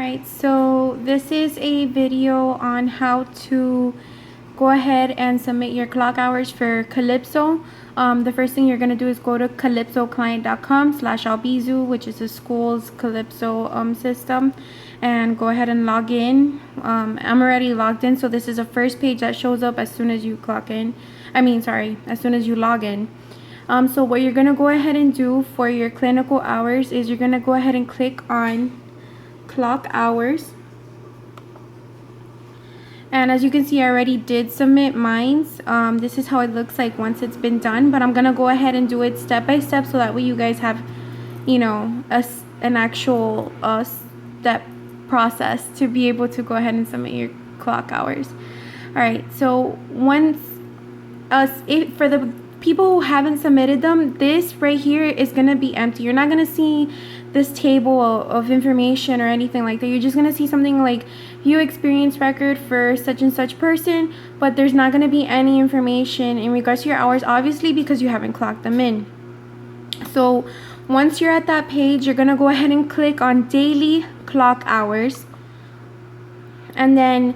Alright, so this is a video on how to go ahead and submit your clock hours for Calipso. The first thing you're going to do is go to calypsoclient.com/albizu, which is the school's Calipso system, and go ahead and log in. I'm already logged in, so this is the first page that shows up as soon as you clock in. As soon as you log in. So what you're going to go ahead and do for your clinical hours is you're going to go ahead and click on clock hours, and as you can see, I already did submit mines. This is how it looks like once it's been done, but I'm gonna go ahead and do it step by step so that way you guys have, you know, an actual step process to be able to go ahead and submit your clock hours. All right, so once for the people who haven't submitted them, this right here is gonna be empty. You're not gonna see this table of information or anything like that. You're just gonna see something like view experience record for such and such person, but there's not gonna be any information in regards to your hours, obviously, because you haven't clocked them in. So once you're at that page, you're gonna go ahead and click on daily clock hours, and then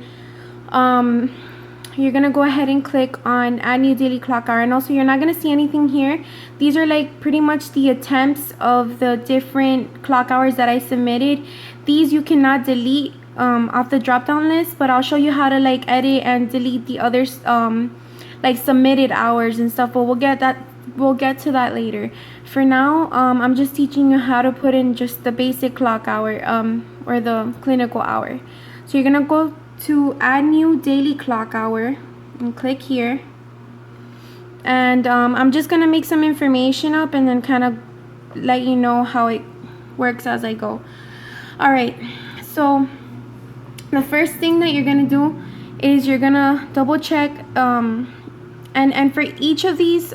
you're gonna go ahead and click on add new daily clock hour. And also, you're not gonna see anything here. These are like pretty much the attempts of the different clock hours that I submitted. These you cannot delete off the drop down list, but I'll show you how to like edit and delete the others, like submitted hours and stuff, but we'll get to that later. For now, I'm just teaching you how to put in just the basic clock hour, or the clinical hour. So you're gonna go to add new daily clock hour and click here, and I'm just gonna make some information up and then kind of let you know how it works as I go. All right, so the first thing that you're gonna do is you're gonna double check, and for each of these,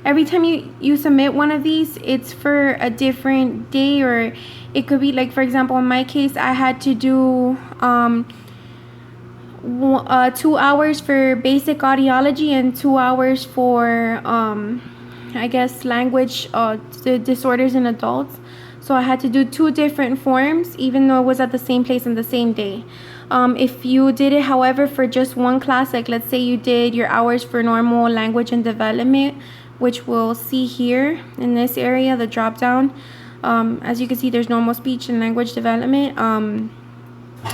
every time you submit one of these, it's for a different day, or it could be like, for example, in my case, I had to do 2 hours for basic audiology and 2 hours for I guess language disorders in adults. So I had to do 2 different forms, even though it was at the same place on the same day. If you did it, however, for just one class, like let's say you did your hours for normal language and development, which we'll see here in this area, the drop down, as you can see, there's normal speech and language development,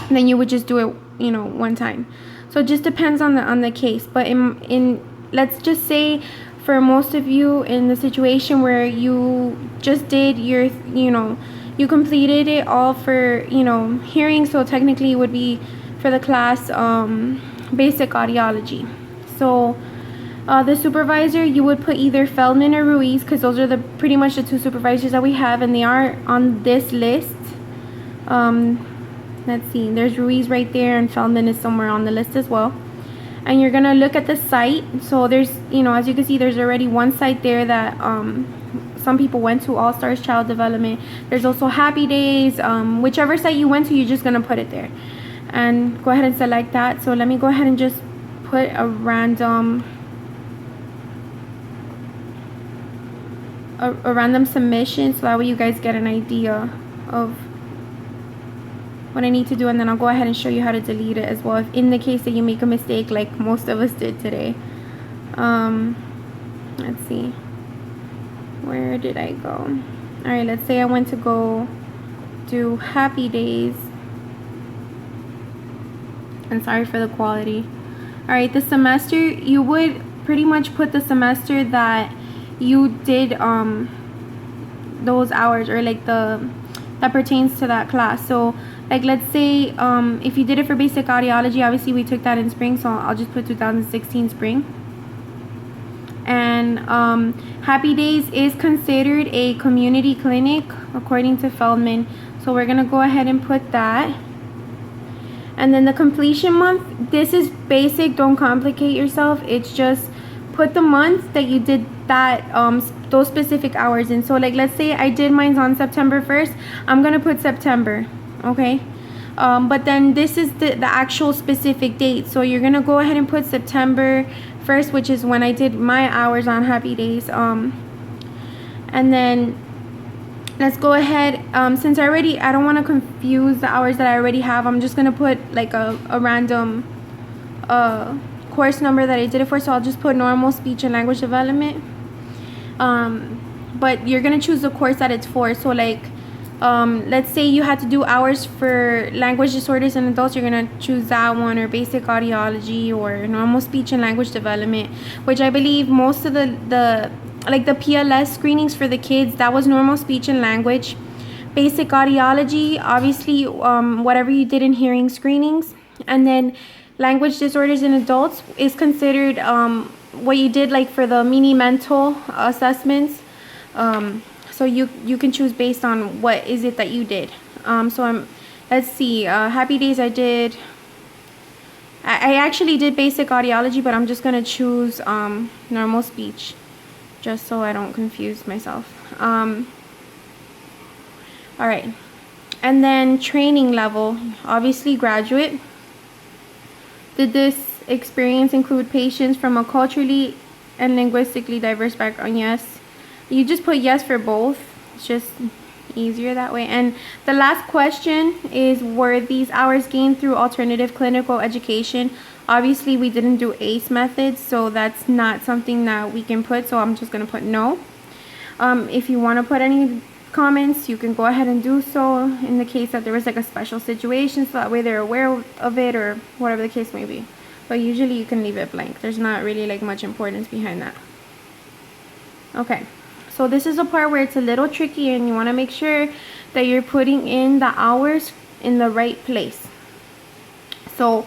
then you would just do it, you know, one time. So it just depends on the case. But in let's just say for most of you, in the situation where you just did your, you know, you completed it all for, you know, hearing, so technically it would be for the class basic audiology. So the supervisor, you would put either Feldman or Ruiz, because those are pretty much the 2 supervisors that we have, and they are on this list. Let's see, there's Ruiz right there, and Feldman is somewhere on the list as well. And you're gonna look at the site. So there's, you know, as you can see, there's already one site there that some people went to, All Stars Child Development. There's also Happy Days. Whichever site you went to, you're just gonna put it there, and go ahead and select that. So let me go ahead and just put a random submission, so that way you guys get an idea of what I need to do, and then I'll go ahead and show you how to delete it as well, if in the case that you make a mistake like most of us did today. Let's see, where did I go? All right, let's say I went to go do Happy Days, and sorry for the quality. All right, the semester, you would pretty much put the semester that you did those hours, or like that pertains to that class. So like let's say if you did it for basic audiology, obviously we took that in spring, so I'll just put 2016 spring. And Happy Days is considered a community clinic according to Feldman, so we're gonna go ahead and put that. And then the completion month, this is basic, don't complicate yourself. It's just put the month that you did that those specific hours in. So like let's say I did mine on September 1st, I'm gonna put September, okay? But then this is the actual specific date, so you're gonna go ahead and put September 1st, which is when I did my hours on Happy Days, and then let's go ahead. Since I don't want to confuse the hours that I already have, I'm just gonna put like a random course number that I did it for. So I'll just put normal speech and language development. But you're gonna choose the course that it's for. So like, let's say you had to do hours for language disorders in adults, you're gonna choose that one, or basic audiology, or normal speech and language development, which I believe most of the like the PLS screenings for the kids, that was normal speech and language. Basic audiology, obviously, whatever you did in hearing screenings. And then language disorders in adults is considered what you did like for the mini mental assessments. So you can choose based on what is it that you did. Let's see, Happy Days I did. I actually did basic audiology, but I'm just gonna choose normal speech, just so I don't confuse myself. All right, and then training level, obviously graduate. Did this experience include patients from a culturally and linguistically diverse background? Yes. You just put yes for both. It's just easier that way. And the last question is, were these hours gained through alternative clinical education? Obviously, we didn't do ACE methods, so that's not something that we can put, so I'm just going to put no. If you want to put any comments, you can go ahead and do so in the case that there was like a special situation, so that way they're aware of it, or whatever the case may be. But usually you can leave it blank. There's not really like much importance behind that. Okay, so this is a part where it's a little tricky, and you want to make sure that you're putting in the hours in the right place. So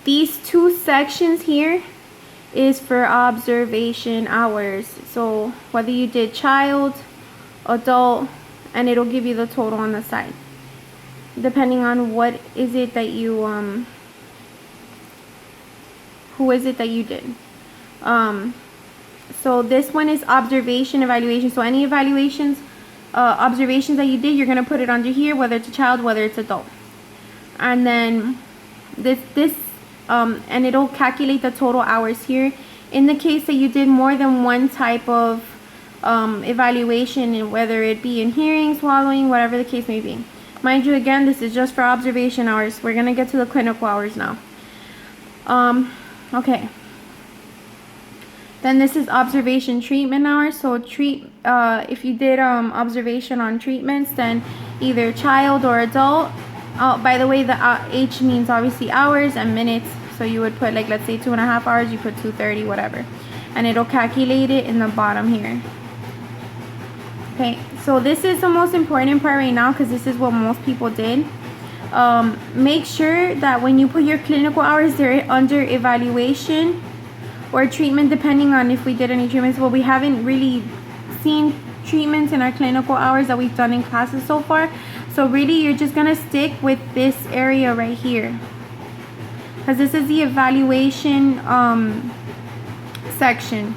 these two sections here is for observation hours. So whether you did child, adult, and it'll give you the total on the side, depending on what is it that you who is it that you did. So this one is observation evaluation. So any evaluations, observations that you did, you're gonna put it under here, whether it's a child, whether it's adult. And then and it'll calculate the total hours here. In the case that you did more than one type of evaluation, and whether it be in hearing, swallowing, whatever the case may be. Mind you, again, this is just for observation hours. We're gonna get to the clinical hours now. Okay. Then this is observation treatment hours. So if you did observation on treatments, then either child or adult. By the way, the H means obviously hours and minutes. So you would put, like, let's say 2.5 hours, you put 230, whatever. And it'll calculate it in the bottom here. Okay, so this is the most important part right now, because this is what most people did. Make sure that when you put your clinical hours, they're under evaluation or treatment, depending on if we did any treatments. Well, we haven't really seen treatments in our clinical hours that we've done in classes so far. So really, you're just gonna stick with this area right here, because this is the evaluation section.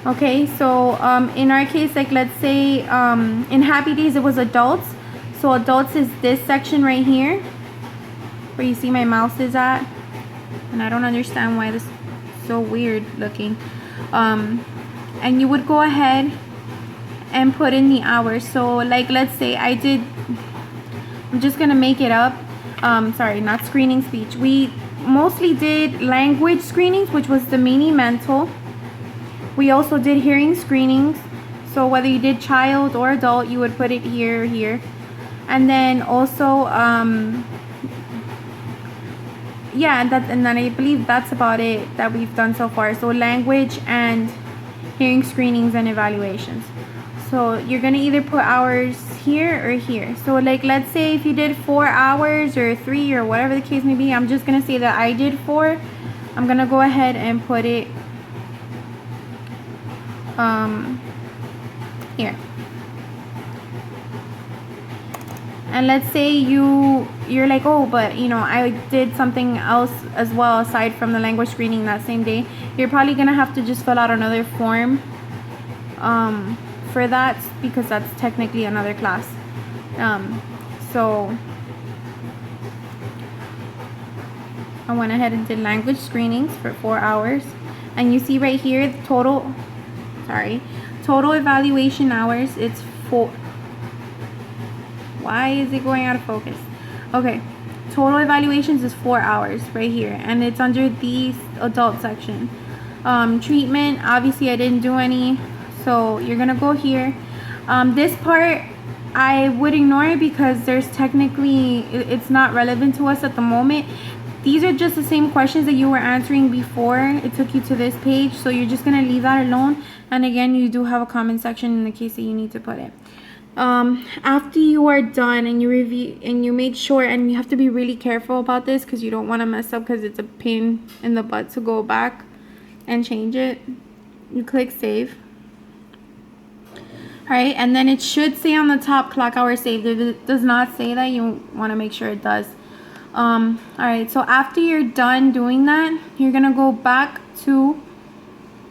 Okay, so in our case, like, let's say in Happy Days it was adults. So adults is this section right here, where you see my mouse is at, and I don't understand why this is so weird looking. And you would go ahead and put in the hours. So like, let's say I'm just gonna make it up. Sorry, not screening speech. We mostly did language screenings, which was the mini mental. We also did hearing screenings. So whether you did child or adult, you would put it here or here. And then also yeah, and then I believe that's about it that we've done so far. So language and hearing screenings and evaluations. So you're gonna either put hours here or here. So like, let's say if you did 4 hours or 3 or whatever the case may be, I'm just gonna say that I did 4. I'm gonna go ahead and put it here. And let's say you're like, oh, but you know, I did something else as well aside from the language screening that same day. You're probably gonna have to just fill out another form for that, because that's technically another class. So I went ahead and did language screenings for 4 hours, and you see right here the total evaluation hours. It's Why is it going out of focus? Okay, total evaluations is 4 hours right here, and it's under the adult section. Treatment, obviously I didn't do any, so you're gonna go here. This part I would ignore it because there's technically, it's not relevant to us at the moment. These are just the same questions that you were answering before it took you to this page, so you're just gonna leave that alone. And again, you do have a comment section in the case that you need to put it. After you are done and you review and you made sure, and you have to be really careful about this because you don't want to mess up, because it's a pain in the butt to go back and change it. You click save. Alright, and then it should say on the top clock hour saved. If it does not say that, you want to make sure it does. Alright, so after you're done doing that, you're gonna go back to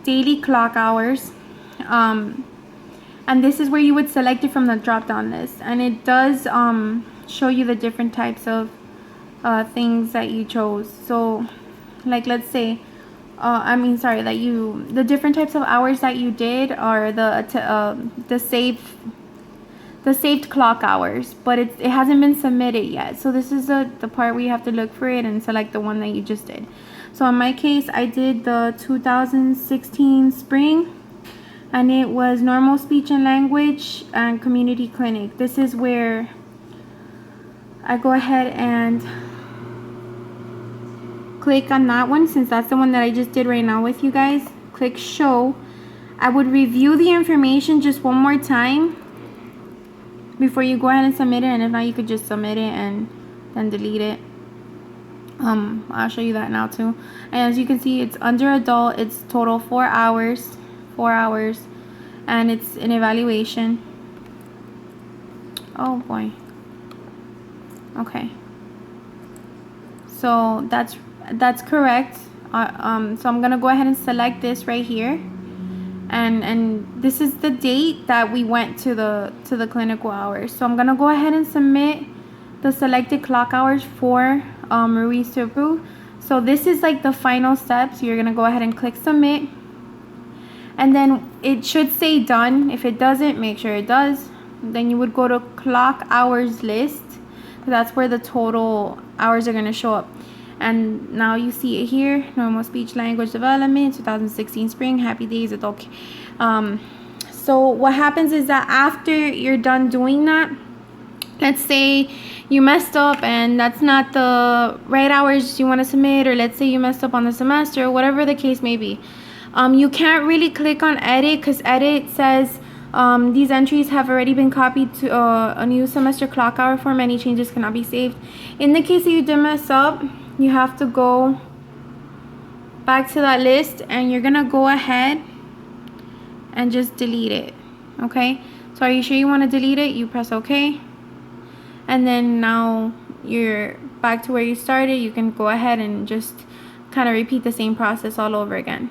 daily clock hours. And this is where you would select it from the drop down list, and it does show you the different types of things that you chose. So like, let's say the different types of hours that you did are the saved clock hours, but it hasn't been submitted yet. So this is the part where you have to look for it and select the one that you just did. So in my case, I did the 2016 spring, and it was normal speech and language and community clinic. This is where I go ahead and click on that one, since that's the one that I just did right now with you guys. Click show. I would review the information just one more time before you go ahead and submit it, and if not, you could just submit it and then delete it. I'll show you that now too. And as you can see, it's under adult. It's total 4 hours, and it's an evaluation. Oh boy. Okay, so that's correct. So I'm gonna go ahead and select this right here, and this is the date that we went to the clinical hours. So I'm gonna go ahead and submit the selected clock hours for Ruiz to approve. So this is like the final step. So you're gonna go ahead and click submit, and then it should say done. If it doesn't, make sure it does. Then you would go to clock hours list. That's where the total hours are gonna show up. And now you see it here: normal speech language development, 2016 spring, happy days, adult. So what happens is that after you're done doing that, let's say you messed up and that's not the right hours you want to submit, or let's say you messed up on the semester, or whatever the case may be, you can't really click on edit, because edit says these entries have already been copied to a new semester clock hour form. Any changes cannot be saved. In the case that you did mess up, you have to go back to that list, and you're gonna go ahead and just delete it. Okay, so are you sure you want to delete it? You press OK, and then now you're back to where you started. You can go ahead and just kind of repeat the same process all over again.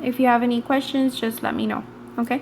If you have any questions, just let me know. Okay.